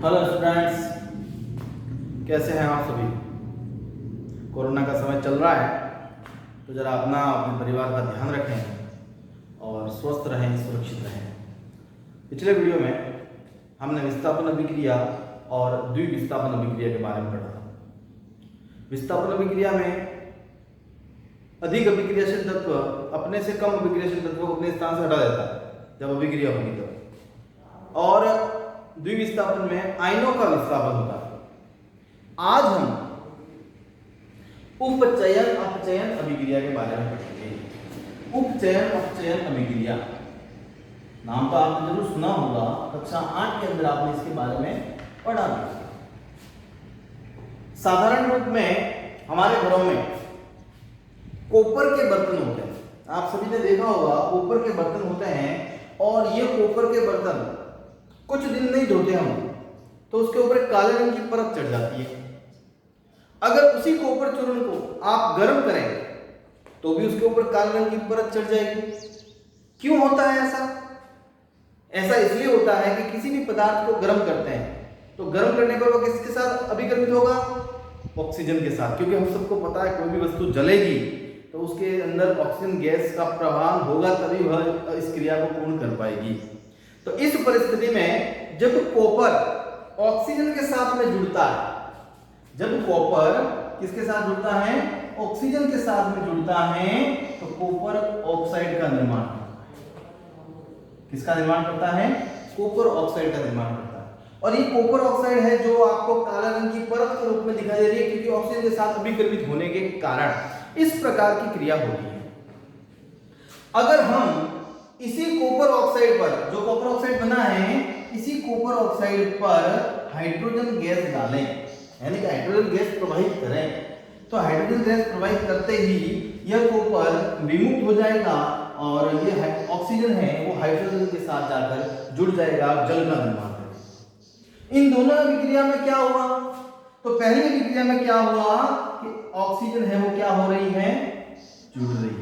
Hello students, कैसे हैं आप सभी। कोरोना का समय चल रहा है तो जरा अपने परिवार का ध्यान रखें और स्वस्थ रहें, सुरक्षित रहें। पिछले वीडियो में हमने विस्थापन अभिक्रिया और द्विविस्थापन अभिक्रिया के बारे में पढ़ा। विस्थापन अभिक्रिया में अधिक अभिक्रियाशील तत्व अपने से कम अभिक्रियाशील तत्व को अपने स्थान से हटा देता है जब अभिक्रिया होगी तब, और द्विविस्थापन में आयनों का विस्थापन होता है। आज हम उपचयन अपचयन अभिक्रिया के बारे में पढ़ेंगे। उपचयन अपचयन अभिक्रिया नाम तो आपने जरूर सुना होगा, कक्षा 8 के अंदर आपने इसके बारे में पढ़ा था। साधारण रूप में हमारे घरों में कॉपर के बर्तन होते हैं। आप सभी ने देखा होगा कॉपर के बर्तन होते हैं, और ये कॉपर के बर्तन कुछ दिन नहीं धोते हम तो उसके ऊपर एक काले रंग की परत चढ़ जाती है। अगर उसी कॉपर चूर्ण को आप गर्म करें तो भी उसके ऊपर काले रंग की परत चढ़ जाएगी। क्यों होता है ऐसा? ऐसा इसलिए होता है कि किसी भी पदार्थ को गर्म करते हैं तो गर्म करने पर वो किसके साथ अभिकर्मित होगा? ऑक्सीजन के साथ। क्योंकि हम सबको पता है कोई भी वस्तु जलेगी तो उसके अंदर ऑक्सीजन गैस का प्रवाह होगा, तभी वह इस क्रिया को पूर्ण कर पाएगी। तो इस परिस्थिति में जब कॉपर ऑक्सीजन के साथ में जुड़ता है, जब कॉपर किसके साथ जुड़ता है? ऑक्सीजन के साथ में जुड़ता है, तो कॉपर ऑक्साइड का निर्माण करता है। किसका निर्माण करता है? कॉपर ऑक्साइड का निर्माण करता है। और ये कॉपर ऑक्साइड है जो आपको काला रंग की परत के रूप में दिखाई दे रही है, क्योंकि ऑक्सीजन के साथ अभिकर्मित होने के कारण इस प्रकार की क्रिया होती है। अगर हम इसी कॉपर ऑक्साइड पर, जो कॉपर ऑक्साइड बना है, इसी कॉपर ऑक्साइड पर हाइड्रोजन गैस डालें, यानी कि हाइड्रोजन गैस प्रवाहित करें, तो हाइड्रोजन गैस प्रवाहित करते ही यह कॉपर विमुक्त हो जाएगा और ये ऑक्सीजन है वो हाइड्रोजन के साथ जाकर जुड़ जाएगा, जल का निर्माण करेगा। इन दोनों अभिक्रिया में क्या हुआ? तो पहली अभिक्रिया में क्या हुआ कि ऑक्सीजन है वो क्या हो रही है? जुड़ रही है।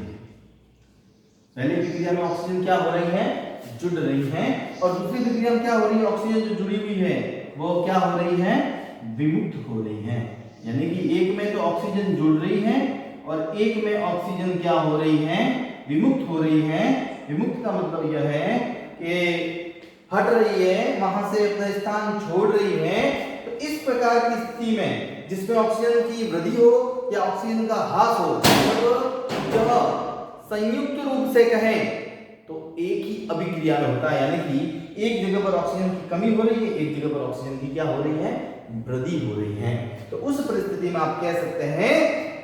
पहली अभिक्रिया में ऑक्सीजन क्या हो रही है? जुड़ रही है। और दूसरी अभिक्रिया में क्या हो रही है? ऑक्सीजन जो जुड़ी हुई है वो क्या हो रही है? विमुक्त हो रही है। यानी कि एक में तो ऑक्सीजन जुड़ रही है और एक में ऑक्सीजन क्या हो रही है? विमुक्त हो रही है। विमुक्त का मतलब यह है कि हट रही है, वहां से अपना स्थान छोड़ रही है। तो इस प्रकार की स्थिति में जिसमें ऑक्सीजन की वृद्धि हो या ऑक्सीजन का ह्रास हो, जब संयुक्त रूप से कहें तो एक ही अभिक्रिया में होता है, यानी कि एक जगह पर ऑक्सीजन की कमी हो रही है, एक जगह पर ऑक्सीजन की क्या हो रही है? वृद्धि हो रही है। तो उस परिस्थिति में आप कह सकते हैं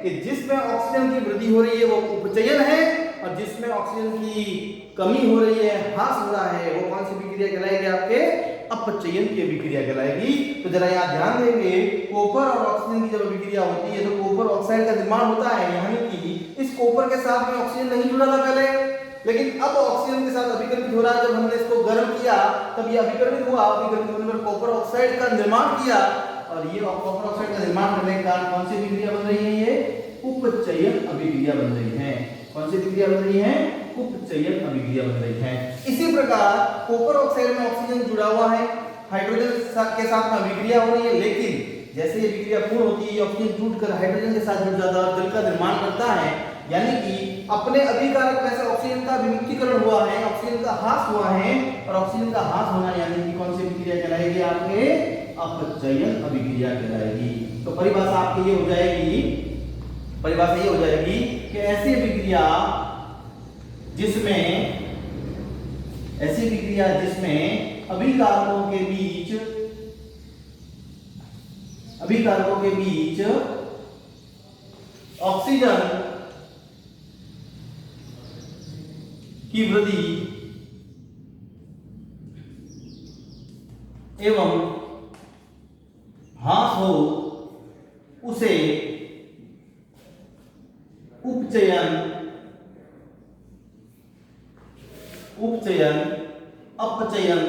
कि जिसमें ऑक्सीजन की वृद्धि हो रही है वो उपचयन है, और जिसमें ऑक्सीजन की कमी हो रही है, ह्रास हो रहा है, वो कौन सी अभिक्रिया कहलाएगी? आपके अपचयन की अभिक्रिया कहलाएगी। तो जरा यहाँ ध्यान देंगे, कॉपर और ऑक्सीजन की जब अभिक्रिया होती है तो कॉपर ऑक्साइड का निर्माण होता है, यानी कि इस कॉपर के साथ में ऑक्सीजन नहीं जुड़ा था पहले, लेकिन अब ऑक्सीजन के साथ अभिकर्मित हो रहा है। जब हमने इसको गर्म किया तब ये अभिकर्मित हुआ, अभिकर्मित होने पर कॉपर ऑक्साइड का निर्माण किया, और ये कॉपर ऑक्साइड का निर्माण करने के कारण कौन सी अभिक्रिया बन रही है? ये उपचयन अभिक्रिया बन रही है। कौन सी अभिक्रिया बन रही है? उपचयन अभिक्रिया बन रही है। इसी प्रकार कॉपर ऑक्साइड में ऑक्सीजन जुड़ा हुआ है, हाइड्रोजन के साथ में अभिक्रिया हो रही है, लेकिन जैसे ये अभिक्रिया पूर्ण होती है ऑक्सीजन टूटकर हाइड्रोजन के साथ जुड़ जाता है और जल का निर्माण करता है। यानी कि अपने अभिकारक में से ऑक्सीजन का विमुक्तीकरण हुआ है, ऑक्सीजन का ह्रास हुआ है, और ऑक्सीजन का ह्रास होना यानी कि कौन सी अभिक्रिया कहलाएगी? आपके अपचयन अभिक्रिया कहलाएगी। तो परिभाषा आपकी ये हो जाएगी, परिभाषा ये हो जाएगी कि ऐसी अभिक्रिया जिसमें अभिकारकों के बीच ऑक्सीजन की वृद्धि एवं ह्रास हो उसे उपचयन अपचयन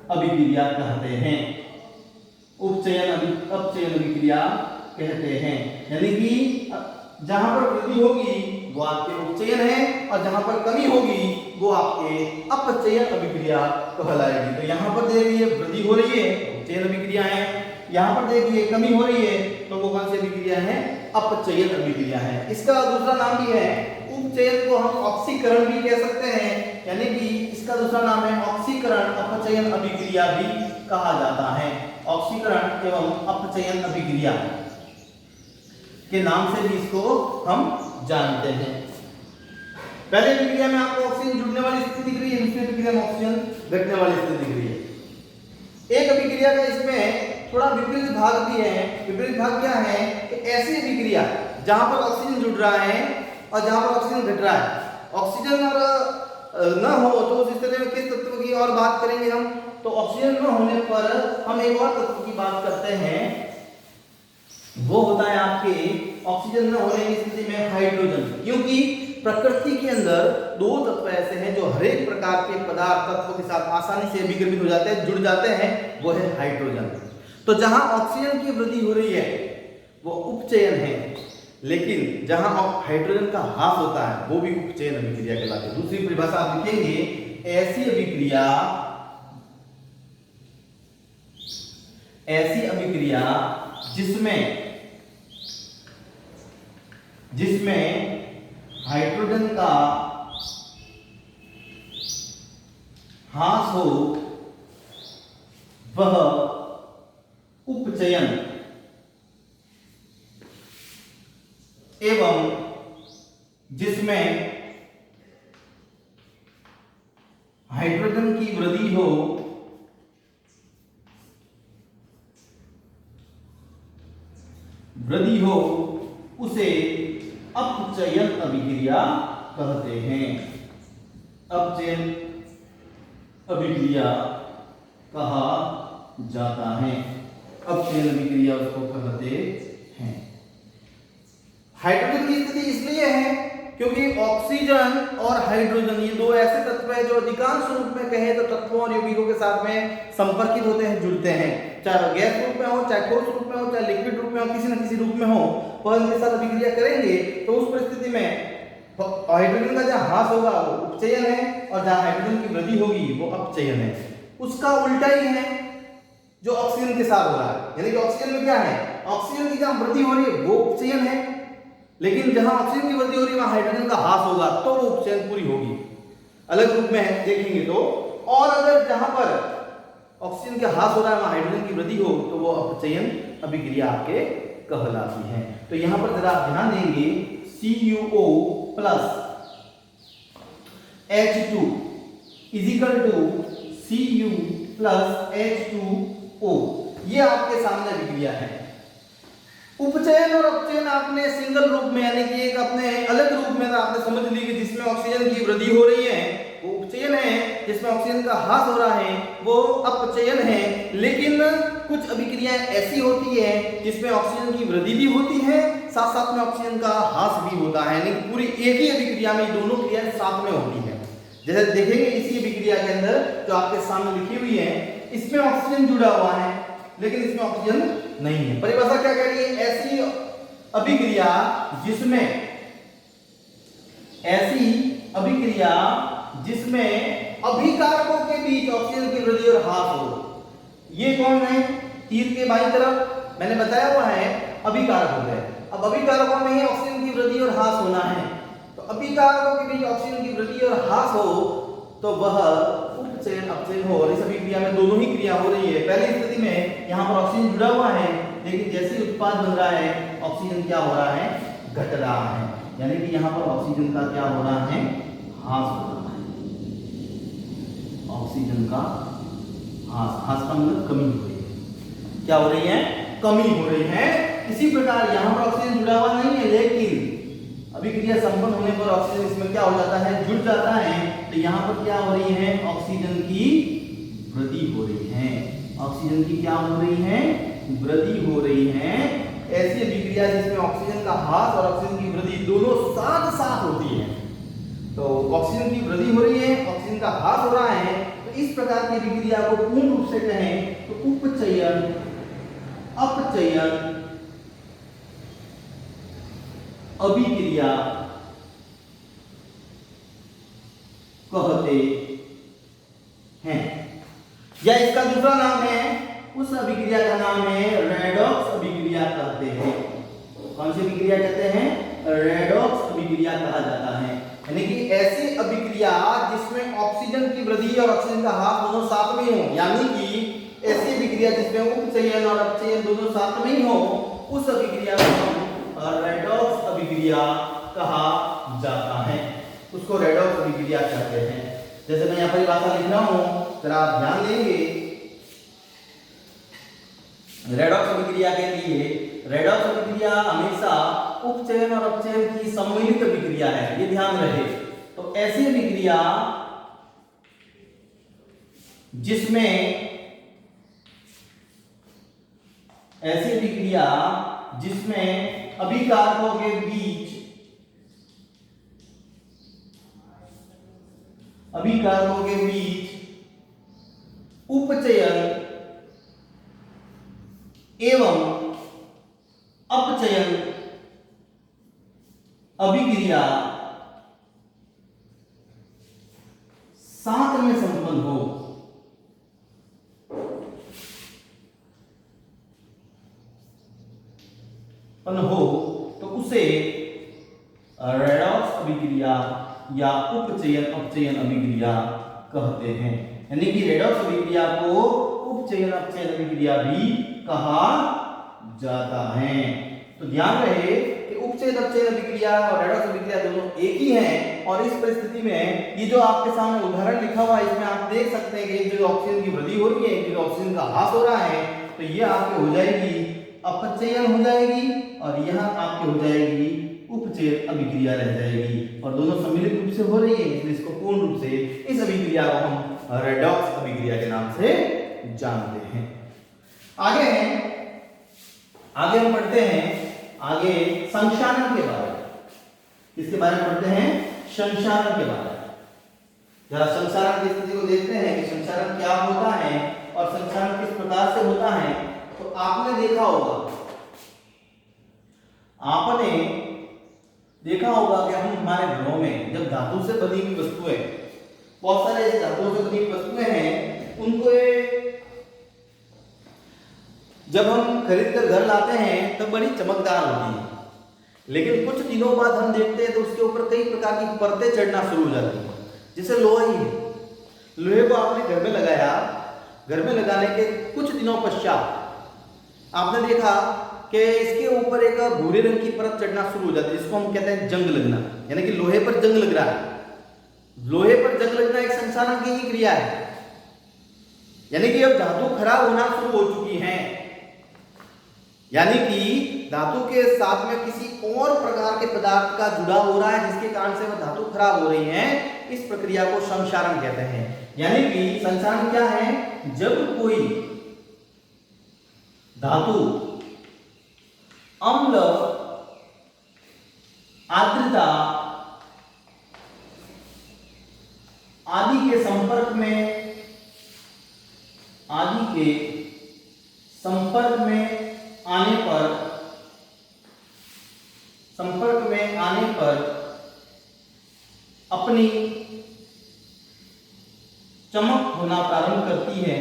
अभिक्रिया कहते हैं। उपचयन अपचयन अभिक्रिया कहते हैं। यानी कि जहां पर वृद्धि होगी वो आपके उपचयन है, और जहां पर कमी होगी वो आपके अपचयन अभिक्रिया कहलाएगी। तो यहाँ पर देखिए वृद्धि हो रही है, अपचयन अभिक्रिया है। यहाँ पर देखिए कमी हो रही है, तो वो कौन सी अभिक्रिया है? अपचयन अभिक्रिया है। इसका दूसरा नाम भी है उपचयन को हम ऑक्सीकरण भी कह सकते हैं, यानी कि इसका दूसरा नाम है ऑक्सीकरण अपचयन अभिक्रिया भी कहा जाता है। ऑक्सीकरण एवं अपचयन अभिक्रिया के नाम से भी इसको हम जानते हैं। पहले अभिक्रिया में आपको ऑक्सीजन जुड़ने वाली स्थिति दिख रही है, दूसरी अभिक्रिया में ऑक्सीजन घटने वाली स्थिति दिख रही है। एक अभिक्रिया का इसमें थोड़ा विपरीत भाग भी है। विपरीत भाग क्या है कि ऐसी अभिक्रिया जहां पर ऑक्सीजन जुड़ रहा है और जहां पर ऑक्सीजन घट रहा है, ऑक्सीजन और न हो तो उस स्थिति में किस तत्व की और बात करेंगे हम? तो ऑक्सीजन न होने पर हम एक और तत्व की बात करते हैं, वो होता है आपके ऑक्सीजन न होने की स्थिति में हाइड्रोजन। क्योंकि प्रकृति के अंदर दो तत्व ऐसे हैं जो हर एक प्रकार के पदार्थ तत्वों के साथ आसानी से विघटित हो जाते हैं, जुड़ जाते हैं, वो है हाइड्रोजन। तो जहां ऑक्सीजन की वृद्धि हो रही है वो उपचयन है, लेकिन जहां हाइड्रोजन का ह्रास होता है वो भी उपचयन अभिक्रिया कहलाती है। दूसरी परिभाषा आप लिखेंगे, ऐसी अभिक्रिया जिसमें हाइड्रोजन का ह्रास हो वह उपचयन एवं जिसमें हाइड्रोजन की वृद्धि हो उसे अपचयन अभिक्रिया कहते हैं। अपचयन अभिक्रिया कहा जाता है, अपचयन अभिक्रिया उसको कहते हैं। हाइड्रोजन की स्थिति इसलिए है क्योंकि ऑक्सीजन और हाइड्रोजन ये दो ऐसे तत्व हैं जो अधिकांश रूप में कहें तो तत्वों और यौगिकों के साथ में संपर्कित होते हैं, जुड़ते हैं, चाहे गैस रूप में हो, चाहे ठोस रूप में हो, चाहे लिक्विड रूप में हो, किसी न किसी रूप में हो, वह इनके साथ अभिक्रिया करेंगे। तो उस परिस्थिति में हाइड्रोजन का जहां ह्रास होगा वो उपचयन है और जहां हाइड्रोजन की वृद्धि होगी वो अपचयन है। उसका उल्टा ही है जो ऑक्सीजन के साथ हो रहा है, यानी कि ऑक्सीजन में क्या है, ऑक्सीजन की जहां वृद्धि हो रही है वो उपचयन है, लेकिन जहां ऑक्सीजन की वृद्धि हो रही है वहां हाइड्रोजन का ह्रास होगा तो वो उपचयन पूरी होगी, अलग रूप में देखेंगे तो। और अगर जहां पर ऑक्सीजन का ह्रास हो रहा है वहां हाइड्रोजन की वृद्धि हो तो वो अपचयन अभिक्रिया आपके कहलाती है। तो यहां पर जरा ध्यान देंगे, CuO plus H2 is equal to Cu plus H2O, ये आपके सामने अभिक्रिया है। उपचयन और अपचयन आपने सिंगल रूप में यानी कि एक अपने अलग रूप में आपने समझ ली कि जिसमें ऑक्सीजन की वृद्धि हो रही है वो उपचयन है, जिसमें ऑक्सीजन का ह्रास हो रहा है वो अपचयन है। लेकिन कुछ अभिक्रियाएं ऐसी होती है जिसमें ऑक्सीजन की वृद्धि भी होती है, साथ साथ में ऑक्सीजन का ह्रास भी होता है, यानी पूरी एक ही अभिक्रिया में दोनों क्रियाएं साथ में होती है। जैसे देखेंगे इसी अभिक्रिया के अंदर जो आपके सामने लिखी हुई है, इसमें ऑक्सीजन जुड़ा हुआ है लेकिन इसमें ऑक्सीजन नहीं है। परिभाषा क्या कह रही है, ऐसी अभिक्रिया जिसमें अभिकारकों के बीच ऑक्सीजन की वृद्धि और ह्रास हो। ये कौन है, तीर के बाईं तरफ मैंने बताया हुआ है अभिकारक हो गए। अब अभिकारकों में ही ऑक्सीजन की वृद्धि और ह्रास होना है, तो अभिकारकों के बीच ऑक्सीजन की वृद्धि और ह्रास हो तो वह उपचयन अपचयन हो। और इस अभिक्रिया में दोनों ही क्रिया हो रही है। पहली स्थिति में यहाँ पर ऑक्सीजन जुड़ा हुआ है, लेकिन जैसे ही उत्पाद बन रहा है ऑक्सीजन क्या हो रहा है, घट रहा है, यानी कि यहाँ पर ऑक्सीजन का क्या हो रहा है, ह्रास हो रहा है। ऑक्सीजन का ह्रास का मतलब कमी हो रही है। क्या हो रही है, कमी हो रही है। इसी प्रकार यहाँ पर ऑक्सीजन जुड़ा हुआ नहीं है, लेकिन अभिक्रिया संपन्न होने पर ऑक्सीजन इसमें क्या हो जाता है, जुड़ जाता है। तो यहाँ पर क्या हो रही है, ऑक्सीजन की वृद्धि हो रही है। ऑक्सीजन की क्या हो रही है, वृद्धि हो रही है। ऐसी अभिक्रिया जिसमें ऑक्सीजन का ह्रास और ऑक्सीजन की वृद्धि दोनों साथ साथ होती है। तो ऑक्सीजन की वृद्धि हो रही है, ऑक्सीजन का ह्रास हो रहा है। तो इस प्रकार की अभिक्रिया को पूर्ण रूप से कहें तो उपचयन अपचयन अभिक्रिया कहते हैं। या इसका दूसरा नाम है, उस अभिक्रिया का नाम है रेडॉक्स अभिक्रिया कहते हैं। कौन सी अभिक्रिया कहते हैं? रेडॉक्स अभिक्रिया कहा जाता है। यानी कि ऐसी अभिक्रिया जिसमें ऑक्सीजन की वृद्धि और ऑक्सीजन का ह्रास दोनों साथ में हो, यानी कि ऐसी अभिक्रिया जिसमें उपचयन और अपचयन दोनों साथ में ही हो, उस अभिक्रिया को हम रेडॉक्स अभिक्रिया कहा जाता है। उसको रेडॉक्स अभिक्रिया कहते हैं। जैसे मैं यहाँ पर भाषा लिख रहा हूँ, जरा आप ध्यान देंगे। रेडॉक्स अभिक्रिया के लिए रेडॉक्स अभिक्रिया हमेशा उपचयन और अपचयन की सम्मिलित अभिक्रिया है, ये ध्यान रहे। तो ऐसी अभिक्रिया जिसमें अभिकारकों के बीच उपचयन एवं अपचयन अभिक्रिया साथ में संपन्न हो, तो उसे रेडॉक्स अभिक्रिया या उपचयन अपचयन अभिक्रिया कहते हैं। यानी कि रेडॉक्स अभिक्रिया को उपचयन अपचयन अभिक्रिया भी कहा जाता है। तो ध्यान रहे कि उपचयन अपचयन अभिक्रिया और रेडॉक्स अभिक्रिया दोनों एक ही हैं। और इस परिस्थिति में ये जो आपके सामने उदाहरण लिखा हुआ है, इसमें आप देख सकते हैं कि एक जगह ऑक्सीजन की वृद्धि हो रही है, एक जगह ऑक्सीजन का ह्रास हो रहा है। तो ये आपके हो जाएगी अपचयन हो जाएगी, और यहाँ आपके हो जाएगी उपचयन अभिक्रिया रह जाएगी। और दोनों सम्मिलित रूप से हो रही है, इसलिए इसको पूर्ण रूप से इस अभिक्रिया को हम रेडॉक्स अभिक्रिया के नाम से जानते हैं। आगे हम पढ़ते हैं आगे संक्षारण के बारे में। किसके बारे में पढ़ते हैं? संक्षारण के बारे में। जरा संक्षारण की स्थिति को देखते हैं कि संक्षारण क्या होता है और संक्षारण किस प्रकार से होता है। तो आपने देखा होगा कि हम हमारे घरों में जब धातु से बनी हुई वस्तुएं, बहुत सारे ऐसे धातुओं से बनी हुई वस्तुएं हैं, उनको जब हम खरीद कर घर लाते हैं तब बड़ी चमकदार होती है, लेकिन कुछ दिनों बाद हम देखते हैं तो उसके ऊपर कई प्रकार की परतें चढ़ना शुरू हो जाती हैं। जैसे लोहा ही है, लोहे को आपने घर में लगाया, घर में लगाने के कुछ दिनों पश्चात आपने देखा कि इसके ऊपर एक भूरे रंग की परत चढ़ना शुरू हो जाती है, जिसको हम कहते हैं जंग लगना। यानी कि लोहे पर जंग लग रहा है। लोहे पर जंग लगना एक संक्षारण की ही क्रिया है। यानी कि अब धातु खराब होना शुरू हो चुकी है, यानी कि धातु के साथ में किसी और प्रकार के पदार्थ का जुड़ा हो रहा है, जिसके कारण से वह धातु खराब हो रही है। इस प्रक्रिया को संक्षारण कहते हैं। यानी कि संक्षारण क्या है? जब कोई धातु अम्ल, आर्द्रता आदि के संपर्क में आने पर अपनी चमक होना प्रारंभ करती है,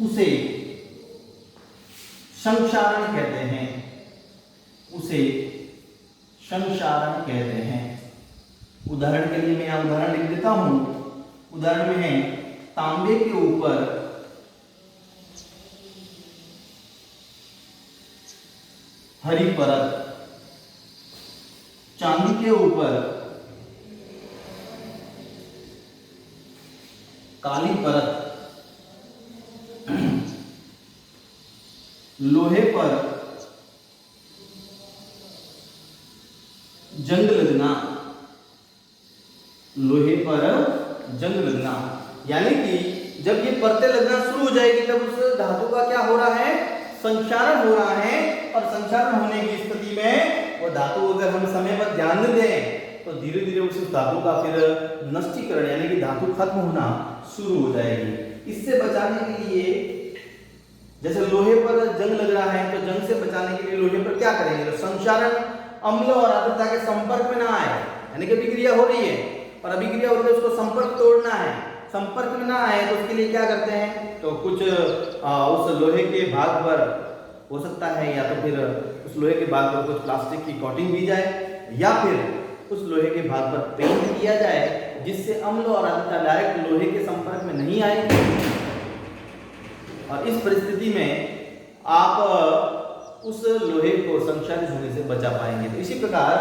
उसे संक्षारण कहते हैं। उदाहरण के लिए मैं यहां उदाहरण लिख देता हूं। उदाहरण में है तांबे के ऊपर हरी परत, चांदी के ऊपर काली परत, लोहे पर जंग लगना। यानी कि जब ये परतें लगना शुरू हो जाएगी तब उस धातु का क्या हो रहा है? संक्षारण हो रहा है। और संक्षारण होने की स्थिति में वो धातु अगर हम समय पर ध्यान दें तो धीरे धीरे उस धातु का फिर नष्टीकरण यानी कि धातु खत्म होना शुरू हो जाएगी। इससे बचाने के लिए जैसे लोहे पर जंग लग रहा है तो जंग से बचाने के लिए लोहे पर क्या करेंगे, तो संक्षारण अम्ल और आर्द्रता के संपर्क में ना आए, यानी कि अभिक्रिया हो रही है और अभिक्रिया हो रही है, उसको संपर्क तोड़ना है, संपर्क में ना आए तो उसके लिए क्या करते हैं, तो कुछ उस लोहे के भाग पर हो सकता है या तो फिर उस लोहे के भाग पर कुछ प्लास्टिक की कोटिंग दी जाए या फिर उस लोहे के भाग पर पेंट किया जाए जिससे अम्ल और आर्द्रता डायरेक्ट लोहे के संपर्क में नहीं आए। और इस परिस्थिति में आप उस लोहे को संक्षारित होने से बचा पाएंगे। तो इसी प्रकार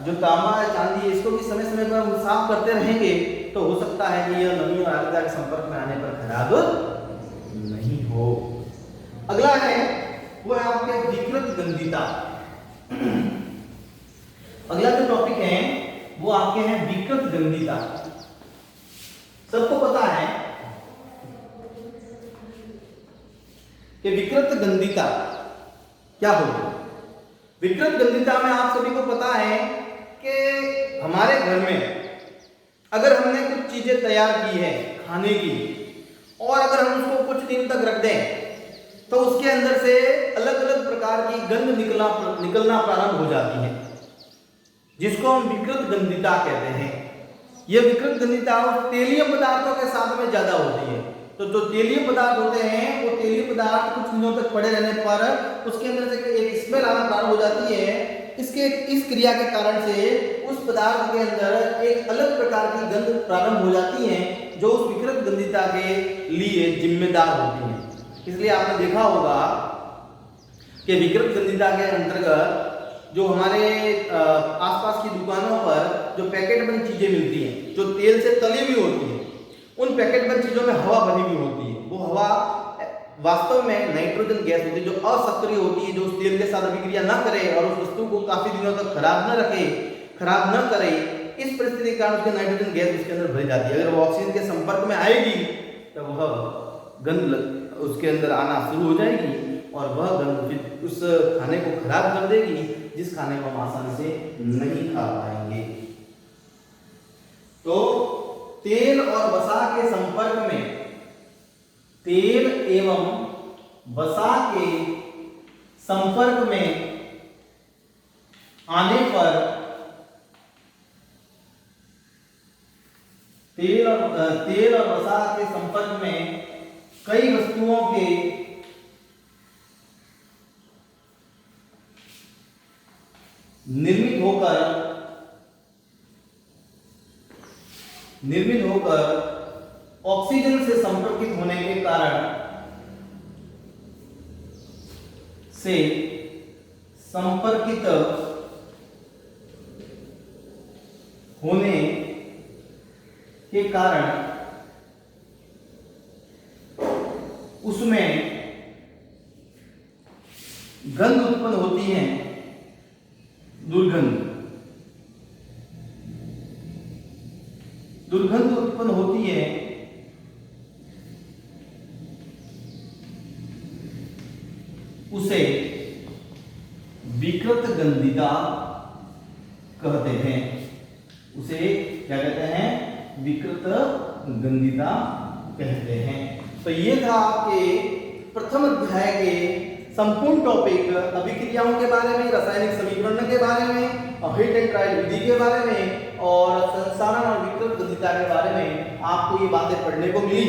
जो तांबा या चांदी है इसको भी समय समय पर हम साफ करते रहेंगे तो हो सकता है कि यह नमी और आर्द्रता के संपर्क में आने पर खराब नहीं हो। अगला है वो है आपके विकृत गंधिता। अगला जो टॉपिक है वो आपके हैं विकृत गंधिता। सबको पता है कि विकृत गंधिता क्या होगी। विकृत गंधिता में आप सभी को पता है कि हमारे घर में अगर हमने कुछ चीजें तैयार की है खाने की और अगर हम उसको कुछ दिन तक रख दें तो उसके अंदर से अलग अलग प्रकार की गंध निकलना प्रारंभ हो जाती है, जिसको हम विकृत गंधिता कहते हैं। यह विकृत गंधिता तेलीय पदार्थों के साथ में ज्यादा होती है। तो जो तेलीय पदार्थ होते हैं वो तेलीय पदार्थ कुछ दिनों तक पड़े रहने पर उसके अंदर से एक स्मेल आना प्रारंभ हो जाती है। इस क्रिया के कारण से उस पदार्थ के अंदर एक अलग प्रकार की गंध प्रारंभ हो जाती है जो उस विकृत गंधिता के लिए जिम्मेदार होती है। इसलिए आपने देखा होगा कि विकृत गंधिता के अंतर्गत जो हमारे आसपास की दुकानों पर जो पैकेट बंद चीजें मिलती हैं जो तेल से तली हुई होती है, उन पैकेट बंद चीजों में हवा भरी हुई होती है। वो हवा वास्तव में नाइट्रोजन गैस होती है जो असक्रिय होती है, जो उस तेल के साथ अभिक्रिया ना करे और उस वस्तु को काफी दिनों तक खराब न करे। इस परिस्थिति के कारण उसके नाइट्रोजन गैस उसके अंदर भरी जाती है। अगर वो ऑक्सीजन के संपर्क में आएगी तो वह गंध उसके अंदर आना शुरू हो जाएगी और वह गंध उस खाने को खराब कर देगी, जिस खाने को हम आसानी से नहीं खा पाएंगे। तो तेल और वसा के संपर्क में, तेल एवं वसा के संपर्क में आने पर तेल और वसा के संपर्क में कई वस्तुओं के निर्मित होकर ऑक्सीजन से संपर्कित होने के कारण उसमें गंध उत्पन्न होती है, दुर्गंध उत्पन्न होती है। उसे विकृत गंधिता कहते हैं। उसे क्या कहते हैं, विकृत गंधिता कहते हैं। तो ये था आपके प्रथम अध्याय के संपूर्ण टॉपिक अभिक्रियाओं के बारे में, रासायनिक समीकरण के बारे में, हिट एंड ट्रायल विधि के बारे में और संसारण और विकृत गंधिता के बारे में आपको ये बातें पढ़ने को मिली।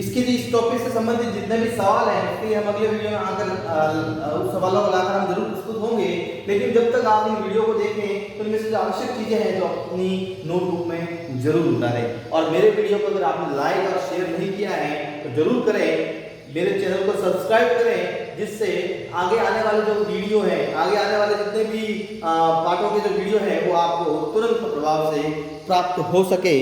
इसके लिए इस टॉपिक से संबंधित जितने भी सवाल हैं उसके लिए हम अगले वीडियो में आकर उस सवालों को लाकर हम जरूर प्रस्तुत होंगे। लेकिन जब तक आप इन वीडियो को देखें तो इनमें से जो आवश्यक चीजें हैं जो अपनी नोटबुक में जरूर उतारें। और मेरे वीडियो को अगर आपने लाइक और शेयर नहीं किया है तो जरूर करें, मेरे चैनल को सब्सक्राइब करें, जिससे आगे आने वाले जो वीडियो है, आगे आने वाले जितने भी पाठों के जो वीडियो है वो आपको तुरंत प्रभाव से प्राप्त हो सके।